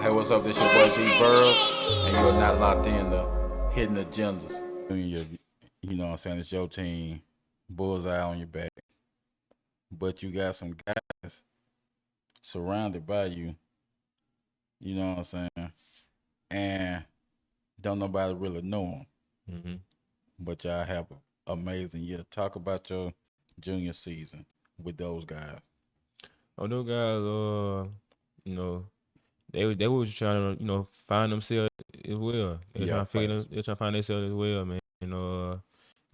Hey, what's up? This your boy D Burroughs, and you are not locked in to hidden agendas. You know what I'm saying? It's your team, bullseye on your back, but you got some guys surrounded by you, you know what I'm saying? And don't nobody really know them, Mm-hmm. but y'all have an amazing year. Talk about your junior season with those guys. Oh, those guys, they was trying to, find themselves as well. They were Yeah, trying to figure facts. they trying to find themselves as well, man.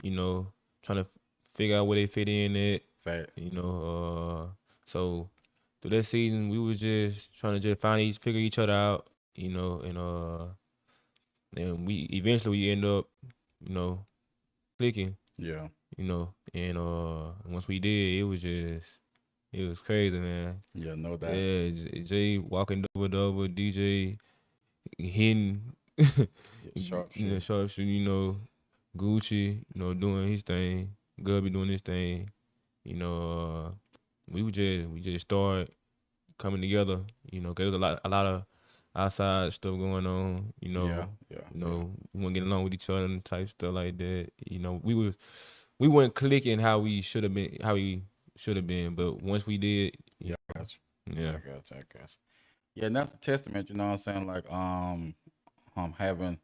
You know, trying to figure out where they fit in at. Facts. So through that season, we was just trying to just figure each other out. And we eventually we end up, you know, clicking. Yeah. And once we did, it was crazy, man. Yeah, no doubt. Yeah, Jay walking double, DJ hitting, Yeah, sharpshooter. sharpshooter, Gucci, doing his thing, Gubby doing his thing. You know, we just started coming together. 'Cause there was a lot of outside stuff going on. Yeah, yeah, yeah. We weren't getting along with each other and type stuff like that. We weren't clicking how we should have been. But once we did, Yeah, I got you. yeah. I got you. Yeah, and that's a testament, you know what I'm saying? Like, having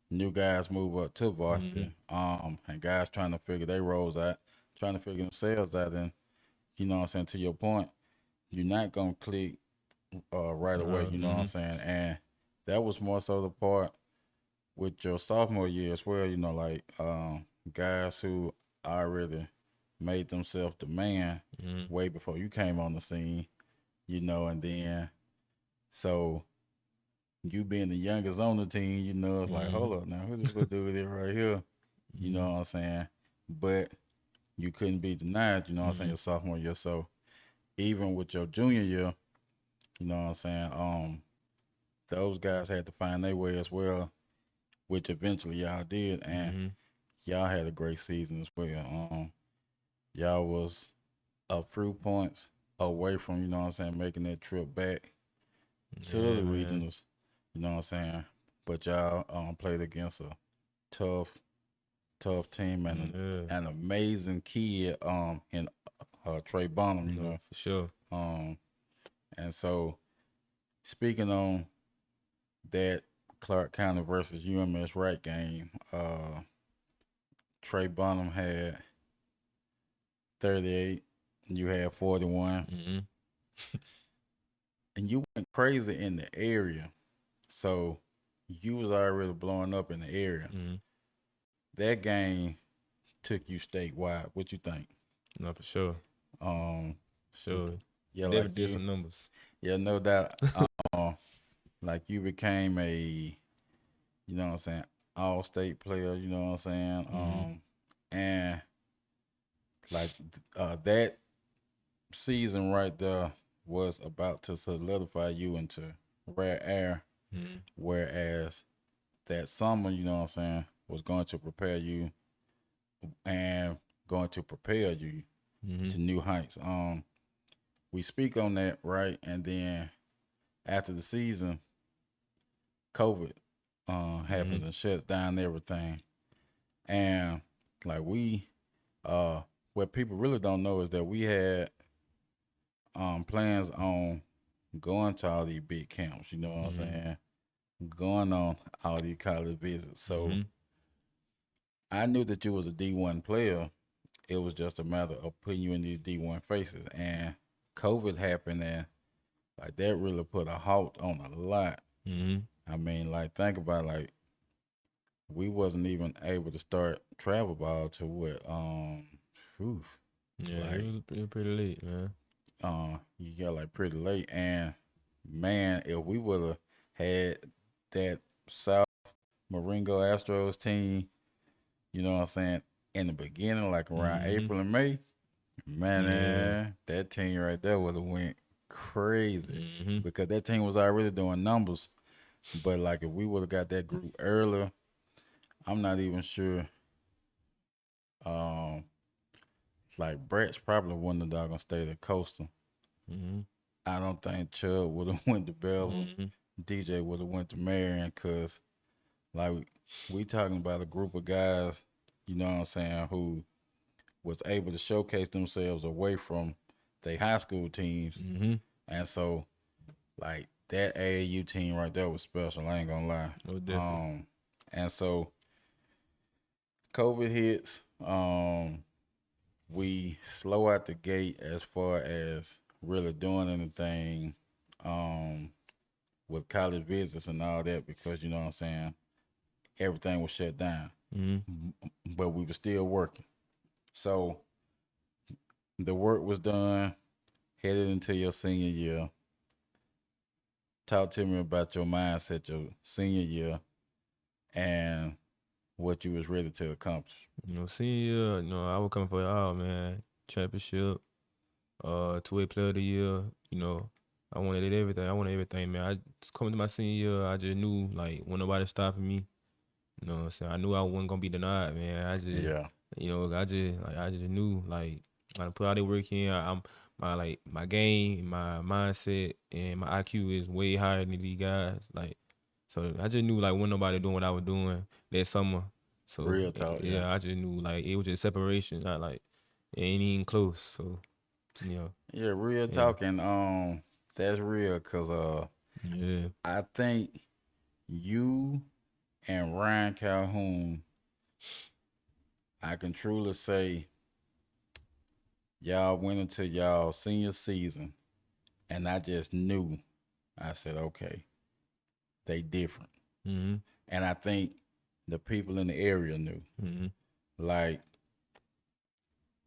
new guys move up to Mm-hmm. varsity, and guys trying to figure their roles out, trying to figure themselves out, and you know what I'm saying. To your point, you're not gonna click right away, you know what I'm Mm-hmm. saying, and that was more so the part with your sophomore year as well. You know, like guys who already made themselves the man Mm-hmm. way before you came on the scene, you know, and then so you being the youngest on the team, you know, it's like, Mm-hmm. hold up now, who this little dude is right here? You know what I'm saying? But you couldn't be denied, you know what I'm saying, Mm-hmm. your sophomore year. So even with your junior year, you know what I'm saying, those guys had to find their way as well, which eventually y'all did, and Mm-hmm. y'all had a great season as well. Y'all was a few points away from, you know what I'm saying, making that trip back to Yeah, the man. regionals, you know what I'm saying? But y'all played against a tough, tough team and Yeah. an amazing kid in Trey Bonham, you know. For sure. Um, and so speaking on that Clarke County versus UMS Wright game, Trey Bonham had 38, you had 41, Mm-hmm. and you went crazy in the area. So you was already blowing up in the area. Mm-hmm. That game took you statewide. What you think? No, for sure. Um, Sure. yeah, Definitely like did you, some numbers. yeah, no doubt. Like you became a, you know what I'm saying, all state player. You know what I'm saying. Mm-hmm. And like that season right there was about to solidify you into rare air, Mm-hmm. whereas that summer, you know what I'm saying, was going to prepare you and going to prepare you Mm-hmm. to new heights. We speak on that, right? And then after the season, COVID Mm-hmm. happens and shuts down everything. And like what people really don't know is that we had plans on going to all these big camps, you know what I'm Mm-hmm. saying? Going on all these college visits. So Mm-hmm. I knew that you was a D1 player. It was just a matter of putting you in these D1 faces. And COVID happened and like that really put a halt on a lot. Mm-hmm. I mean, like think about like we wasn't even able to start travel ball to what whew, Yeah, like it was pretty late, man. you got like pretty late and man, if we would have had that South Marengo Astros team, you know what I'm saying, in the beginning, like around Mm-hmm. April and May, man, Yeah. that team right there would have went crazy Mm-hmm. because that team was already doing numbers. But like if we would have got that group earlier, I'm not even sure. Um, like Brett's probably wouldn't have doggone stayed at Coastal. Mm-hmm. I don't think Chubb would have went to Belleville. Mm-hmm. DJ would have went to Marion, cause like we talking about a group of guys, you know what I'm saying, who was able to showcase themselves away from their high school teams, Mm-hmm. and so like that AAU team right there was special. I ain't gonna lie. No, definitely. And so COVID hits. We slow out the gate as far as really doing anything um, with college visits and all that because you know what I'm saying. Everything was shut down, Mm-hmm. but we were still working. So the work was done. Headed into your senior year. Talk to me about your mindset your senior year and what you was ready to accomplish. Senior year, I was coming for it all, man. Championship, 2A player of the year. I wanted everything. I wanted everything, man. I just coming to my senior year, I just knew like when nobody stopping me. You know what I'm saying? I knew I wasn't gonna be denied, man. Yeah, I just knew like I put all the work in. My game, my mindset, and my IQ is way higher than these guys. Like, so I just knew like when nobody doing what I was doing that summer. So real talk. Yeah, yeah, I just knew like it was just separation. Not like it ain't even close. So yeah, yeah, real yeah, talk, and that's real because yeah. I think you and Ryan Calhoun, I can truly say y'all went into y'all senior season, and I just knew. I said, okay, they different, Mm-hmm. and I think the people in the area knew. Mm-hmm. Like,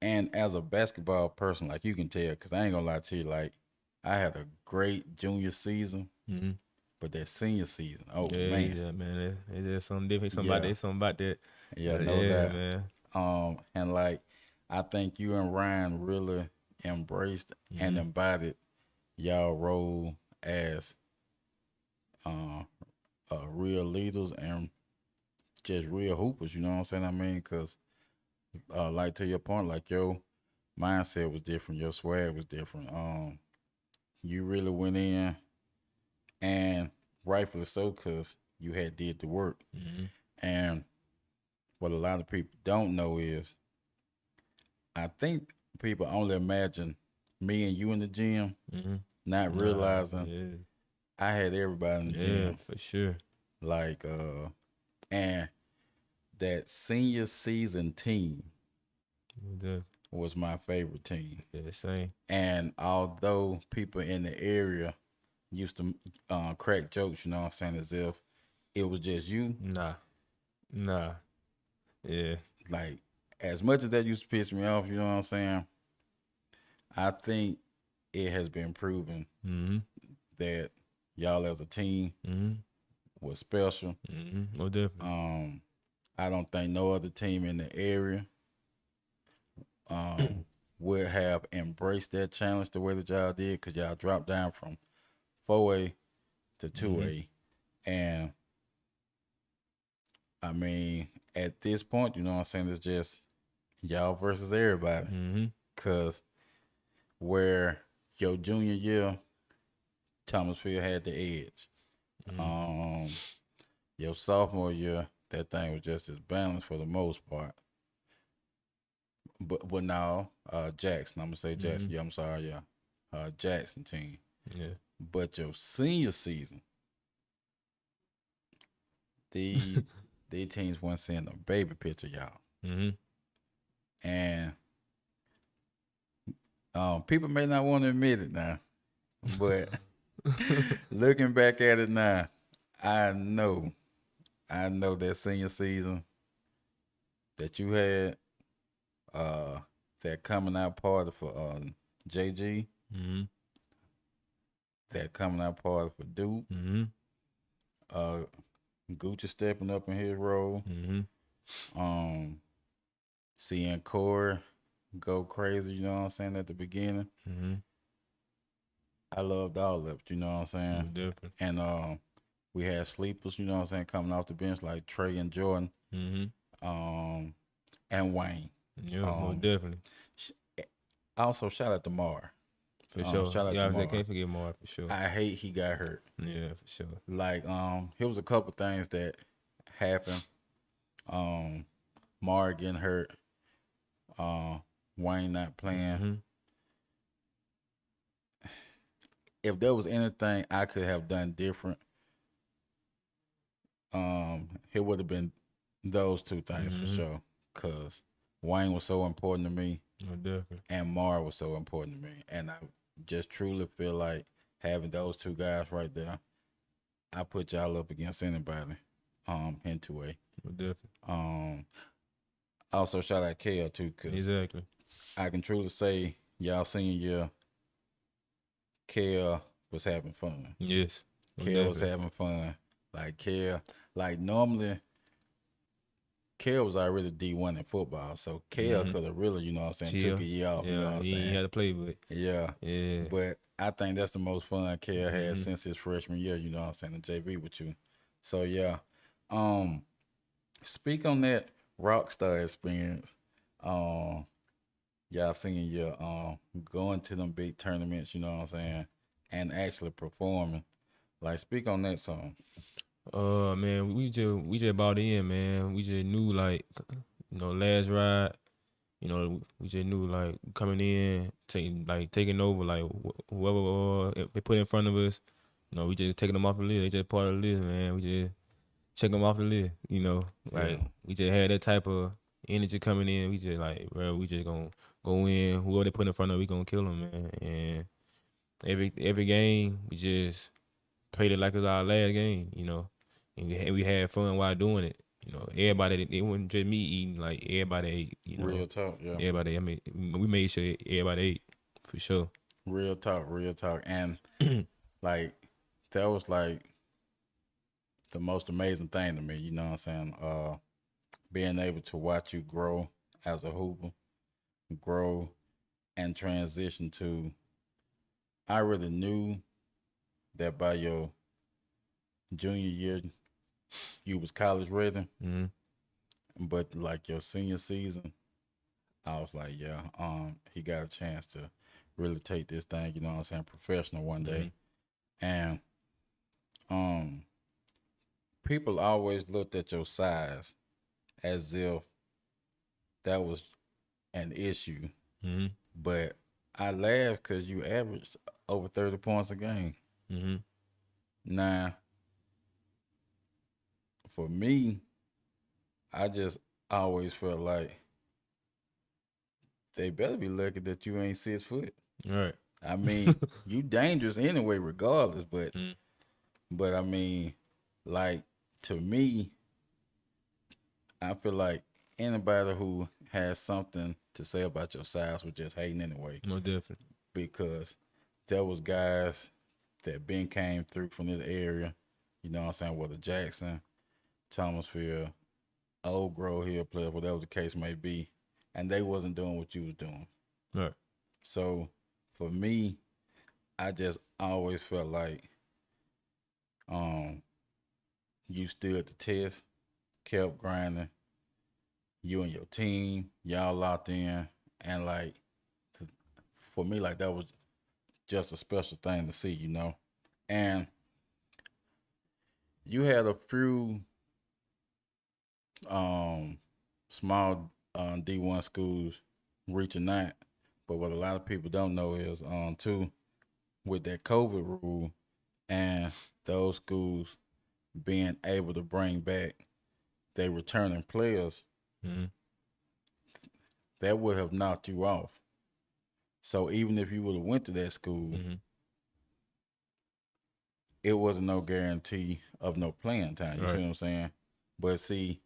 and as a basketball person, like you can tell, because I ain't gonna lie to you, like I had a great junior season, Mm-hmm. but that senior season, oh Yeah, man, yeah, man. There's something different. yeah, Something about that. yeah, But no yeah, doubt. man. And like I think you and Ryan really embraced and Mm-hmm. embodied y'all role as uh, real leaders and just real hoopers. You know what I'm saying? I mean, because like to your point, like your mindset was different, your swag was different. You really went in, and rightfully so, because you had did the work. Mm-hmm. And what a lot of people don't know is, I think people only imagine me and you in the gym, Mm-hmm. not Nah, realizing yeah, I had everybody in the yeah, gym. for sure. Like, and that senior season team The, was my favorite team. yeah, same. And although people in the area used to crack jokes, you know what I'm saying, as if it was just you, Nah, nah, yeah. like, as much as that used to piss me off, you know what I'm saying, I think it has been proven Mm-hmm. that y'all as a team Mm-hmm. was special. Mm-hmm. Oh, definitely. Um, I don't think no other team in the area would have embraced that challenge the way that y'all did because y'all dropped down from 4A to 2A. And I mean, at this point, you know what I'm saying, it's just y'all versus everybody. Mm-hmm. Because where your junior year, Thomasville had the edge. Mm-hmm. Um, your sophomore year, that thing was just as balanced for the most part. But now, Jackson, I'm gonna say Jackson. Mm-hmm. Yeah, I'm sorry, yeah, Jackson team. Yeah. But your senior season, the these teams weren't seeing a baby picture, y'all. Mm-hmm. And people may not want to admit it now, but looking back at it now, I know, I know that senior season that you had, that coming out party for JG, Mm-hmm. that coming out party for Duke, Mm-hmm. uh, Gucci stepping up in his role, Mm-hmm. um, seeing Corey go crazy, you know what I'm saying, at the beginning. Mm-hmm. I loved all of it, you know what I'm saying? Definitely. And we had sleepers, you know what I'm saying, coming off the bench like Trey and Jordan, Mm-hmm. and Wayne. Yeah, most Um, definitely. sh- Also, shout out to Mar. For sure. Shout out Yeah, to I said Mar. can't forget Mar for sure. I hate he got hurt. Yeah, for sure. Like, here was a couple things that happened. Mar getting hurt. Wayne not playing. Mm-hmm. If there was anything I could have done different, it would have been those two things for sure. Cause Wayne was so important to me, No, definitely. and Mar was so important to me, and I just truly feel like having those two guys right there, I put y'all up against anybody. In 2A. No, definitely. Also shout out KL too, cause Exactly. I can truly say y'all senior year, KL was having fun. Yes. No, KL was definitely. having fun. Like KL, like normally, KL was already D1 in football, so KL could have really, you know what I'm saying, Chill. took a year off, Yeah, you know what I'm he saying? had to play, but Yeah. yeah. But I think that's the most fun KL had since his freshman year, you know what I'm saying, the JV with you. So yeah. Speak on that Rockstar experience. Y'all senior year, going to them big tournaments, you know what I'm saying, and actually performing. Like, speak on that song. Man, we just bought in, man. We just knew like, last ride. We just knew like coming in, taking over, like whoever they put in front of us. We just taking them off the list. They just part of the list, man. We just check them off the list. Like Yeah. we just had that type of energy coming in. We just like, bro, we just gonna go in. Whoever they put in front of, we gonna kill them, man. And every game, we just played it like it was our last game. And we had fun while doing it. Everybody, it wasn't just me eating. Like everybody ate. Real talk, yeah. Everybody. I mean, we made sure everybody ate for sure. Real talk, real talk. And like, that was like the most amazing thing to me, you know what I'm saying? Being able to watch you grow as a hooper, grow and transition to, I really knew that by your junior year, you was college ready. Mm-hmm. But like your senior season, I was like, yeah, he got a chance to really take this thing, you know what I'm saying, professional one day. And people always looked at your size as if that was an issue. Mm-hmm. But I laughed because you averaged over 30 points a game. Mm-hmm. Now, for me, I just always felt like they better be lucky that you ain't 6 foot. Right. I mean, you dangerous anyway, regardless. But I mean, like, to me, I feel like anybody who has something to say about your size was just hating anyway. No, definitely. Because there was guys that been came through from this area, you know what I'm saying, whether Jackson, Thomasville, Old Grove Hill players, whatever the case may be, and they wasn't doing what you was doing. Right. So for me, I just always felt like you stood the test, kept grinding, you and your team, y'all locked in, and like for me, like that was just a special thing to see, you know. And you had a few small D1 schools reaching out, but what a lot of people don't know is too, with that COVID rule and those schools being able to bring back their returning players, that would have knocked you off. So even if you would have went to that school, it wasn't no guarantee of no playing time. You see what I'm saying? But see,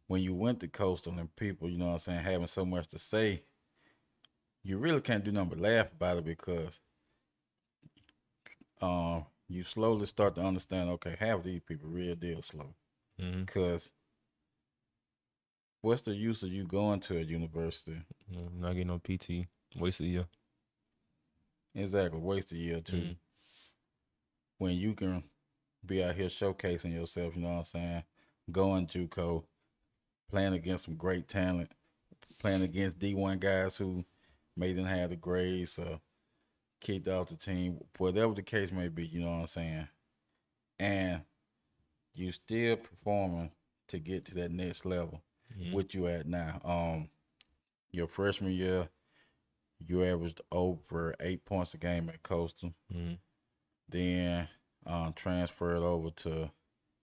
when you went to Coastal and people, you know what I'm saying, having so much to say, you really can't do nothing but laugh about it because you slowly start to understand, okay, half of these people real deal slow. Because what's the use of you going to a university? Not getting no PT. Waste a year. Exactly, waste a year or two. When you can be out here showcasing yourself, you know what I'm saying, going JUCO, playing against some great talent, playing against D1 guys who may didn't have the grades or kicked off the team, whatever the case may be, you know what I'm saying? And you still performing to get to that next level, what you at now. Your freshman year, you averaged over 8 points a game at Coastal. Then transferred over to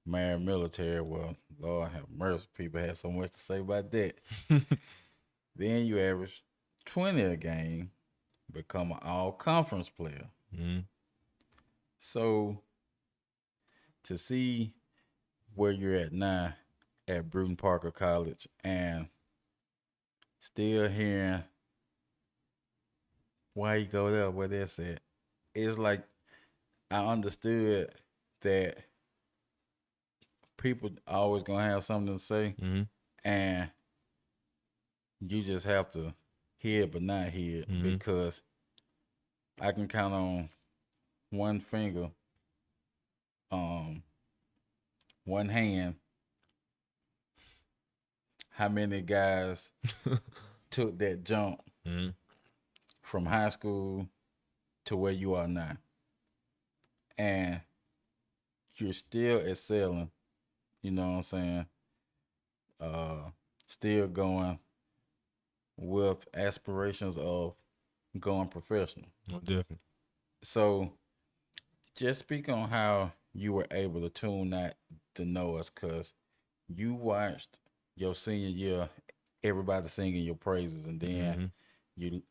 Marion Military. Well, Lord have mercy, people had so much to say about that. Then you average 20 a game, become an all-conference player. So to see where you're at now at Bruton Parker College and still hearing why you go there, where that's at, it's like I understood that people always gonna have something to say, and you just have to hear it but not hear it, because I can count on one finger, one hand, how many guys took that jump from high school to where you are now, and you're still excelling. You know what I'm saying? Still going with aspirations of going professional. Oh, definitely. So just speak on how you were able to tune that to know us, because you watched your senior year, everybody singing your praises, and then you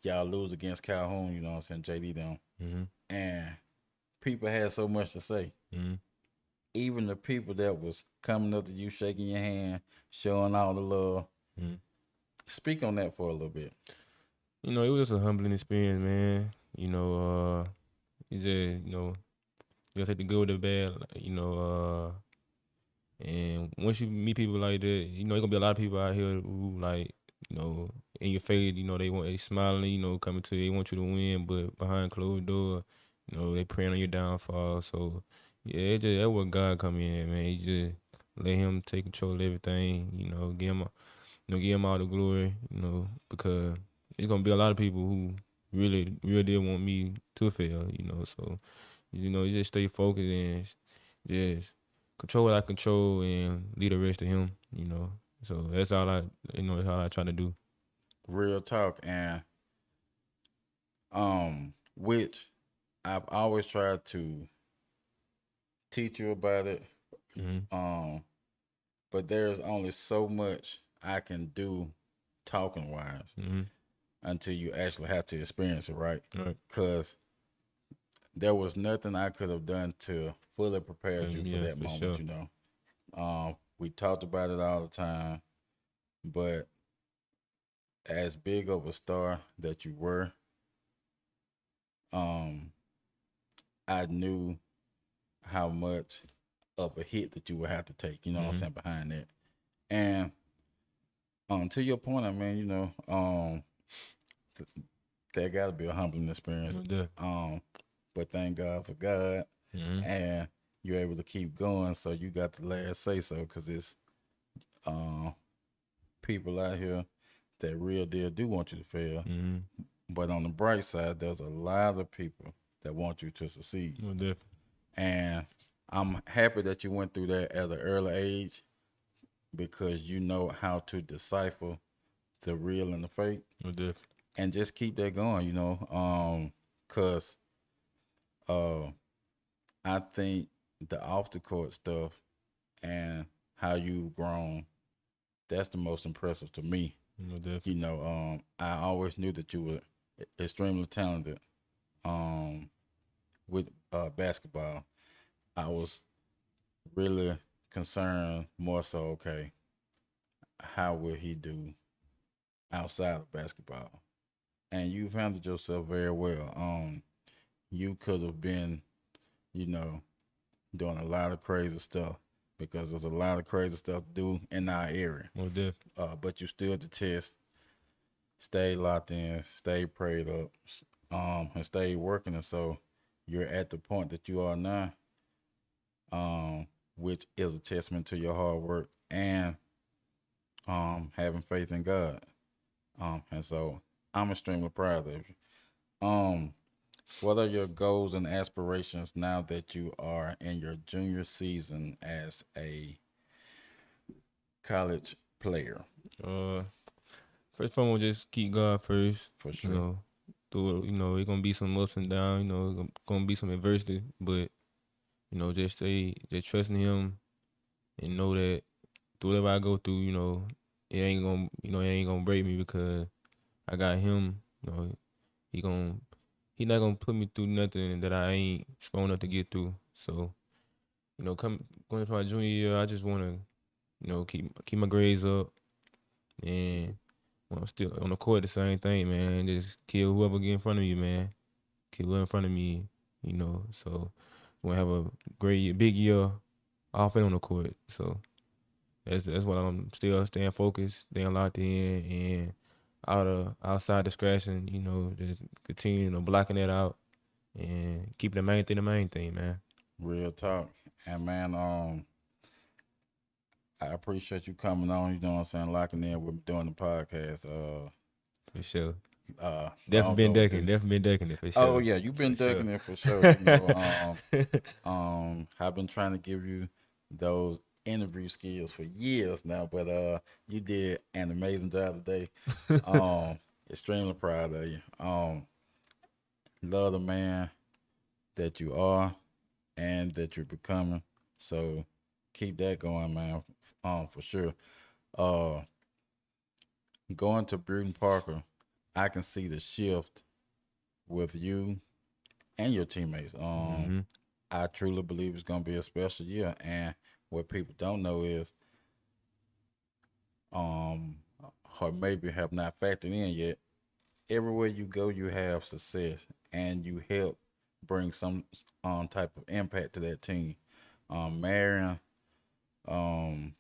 y'all lose against Calhoun, you know what I'm saying, JD them, and people had so much to say. Even the people that was coming up to you, shaking your hand, showing all the love. Speak on that for a little bit. You know, it was just a humbling experience, man. You know, you just, you know, you gotta take the good with the bad, you know, and once you meet people like that, you know, there's gonna be a lot of people out here who, like, you know, in your face, you know, they smiling, you know, coming to you, they want you to win, but behind closed door, you know, they praying on your downfall. So yeah, that's where God come in, man. You just let Him take control of everything, you know, give Him all the glory, you know, because it's gonna be a lot of people who really did want me to fail, you know. So, you know, you just stay focused and just control what I control and lead the rest to Him, you know. So that's all that's all I try to do. Real talk. And which I've always tried to teach you about it. But there's only so much I can do talking wise until you actually have to experience it, right? Right. Because there was nothing I could have done to fully prepare you for that for moment, sure. you know. We talked about it all the time, but as big of a star that you were, I knew how much of a hit that you would have to take, you know what I'm saying, behind that. And to your point, I mean, you know, that got to be a humbling experience. But thank God for God, and you're able to keep going, so you got the last say so, because it's people out here that real deal do want you to fail. But on the bright side, there's a lot of people that want you to succeed. No, definitely. And I'm happy that you went through that at an early age, because you know how to decipher the real and the fake. No, definitely. And just keep that going, you know, because I think the off the court stuff and how you've grown, that's the most impressive to me. No, definitely. You know, I always knew that you were extremely talented with basketball. I was really concerned more so, okay, how will he do outside of basketball? And you've handled yourself very well. You could have been, you know, doing a lot of crazy stuff, because there's a lot of crazy stuff to do in our area. No, definitely. But you stood the test, stayed locked in, stayed prayed up, and stayed working. And so you're at the point that you are now, which is a testament to your hard work and having faith in God. And so I'm extremely proud of you. Um, what are your goals and aspirations now that you are in your junior season as a college player? Uh, First and foremost, just keep God first. For You sure. know, through it's gonna be some ups and downs. Gonna be some adversity, but just just trusting Him and know that through whatever I go through, it ain't gonna break me because I got Him. He gon' he not gonna put me through nothing that I ain't strong enough to get through. So, come going into my junior year, I just wanna, keep my grades up and when I'm still on the court, the same thing, man. Just kill whoever get in front of you, man. Kill whoever in front of me, So, we'll have a big year off and on the court. So that's what I'm still staying focused, staying locked in, and outside distraction, just continue, blocking that out and keeping the main thing, man. Real talk. And man, I appreciate you coming on, you know what I'm saying, locking in with me doing the podcast. For sure. Long overdue. Definitely been ducking it for Oh sure. yeah, you've been For sure. ducking it for sure. You know, I've been trying to give you those interview skills for years now, but you did an amazing job today. Um, Extremely proud of you. Love the man that you are and that you're becoming. So keep that going, man. For sure. Uh, Going to Bruton Parker, I can see the shift with you and your teammates. hmm I truly believe it's gonna be a special year. And what people don't know is, um, or maybe have not factored in yet. Everywhere you go, you have success, and you help bring some type of impact to that team. Marion, um,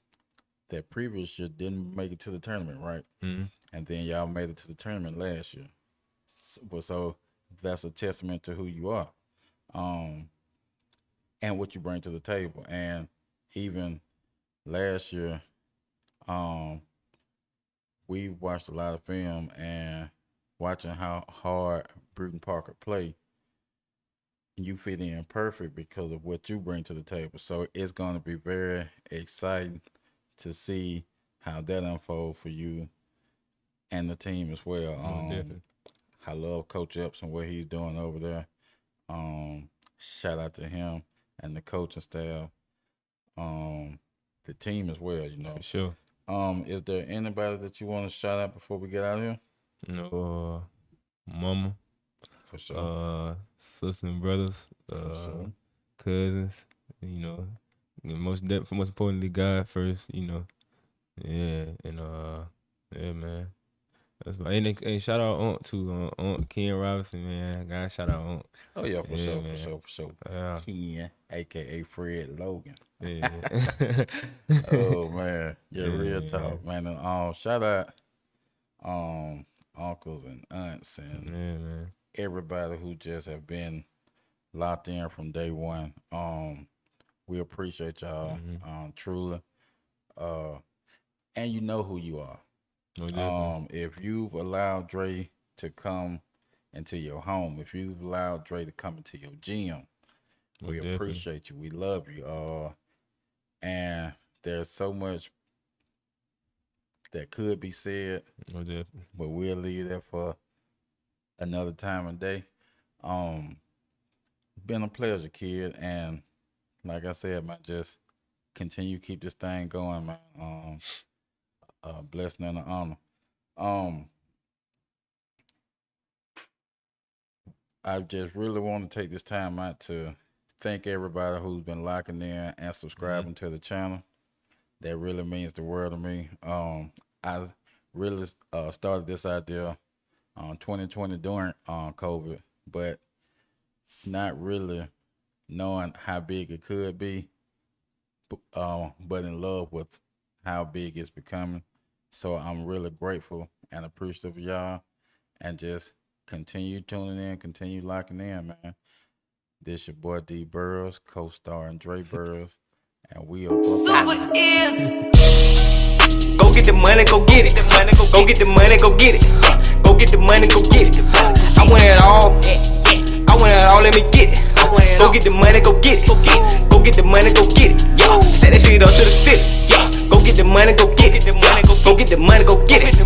that previous year didn't make it to the tournament, right? hmm And then y'all made it to the tournament last year. So that's a testament to who you are, um, and what you bring to the table. And even last year, um, we watched a lot of film and watching how hard Bruton Parker play. You fit in perfect because of what you bring to the table. So it's going to be very exciting to see how that unfold for you and the team as well. Most definitely. I love Coach Epps and what he's doing over there. Shout out to him and the coaching staff, um, the team as well. For sure. Is there anybody that you want to shout out before we get out of here? Mama, For sure, sisters and brothers, for sure. cousins, you know, most importantly, God first, Yeah, and yeah, man. That's my and shout out Aunt too, Aunt Ken Robinson, man. God shout out Aunt. Oh yeah, for Yeah, sure, for man. sure, for sure. Yeah, Ken, aka Fred Logan. yeah. Oh man, yeah, Yeah, real man. talk, man. And shout out um uncles and aunts and Yeah, man. everybody who just have been locked in from day one. We appreciate y'all, Mm-hmm. truly. Uh, and you know who you are. Most definitely. If you've allowed Dre to come into your home, if you've allowed Dre to come into your gym, we Most definitely. appreciate you. We love you. And there's so much that could be said, Most definitely. but we'll leave that for another time and day. Um, Been a pleasure, kid, and like I said, man, just continue keep this thing going, man. Blessing and an honor. Um, I just really want to take this time out to thank everybody who's been locking in and Mm-hmm. subscribing to the channel. That really means the world to me. I really started this idea 2020 during COVID, but not really knowing how big it could be, but in love with how big it's becoming. So I'm really grateful and appreciative of y'all, and just continue tuning in, continue locking in, man. This your boy D Burroughs, co-star and Dre Burroughs, And we are Super is. Go get the money, go get it. Go get the money, go get it. Go get the money, go get it. I want it all. I want it all, let me get it. Go get the money, go get it. Go get the money, go get it. Yeah, set that shit up to the city. Yeah, go get the money, go get it. Go get the money, go get it.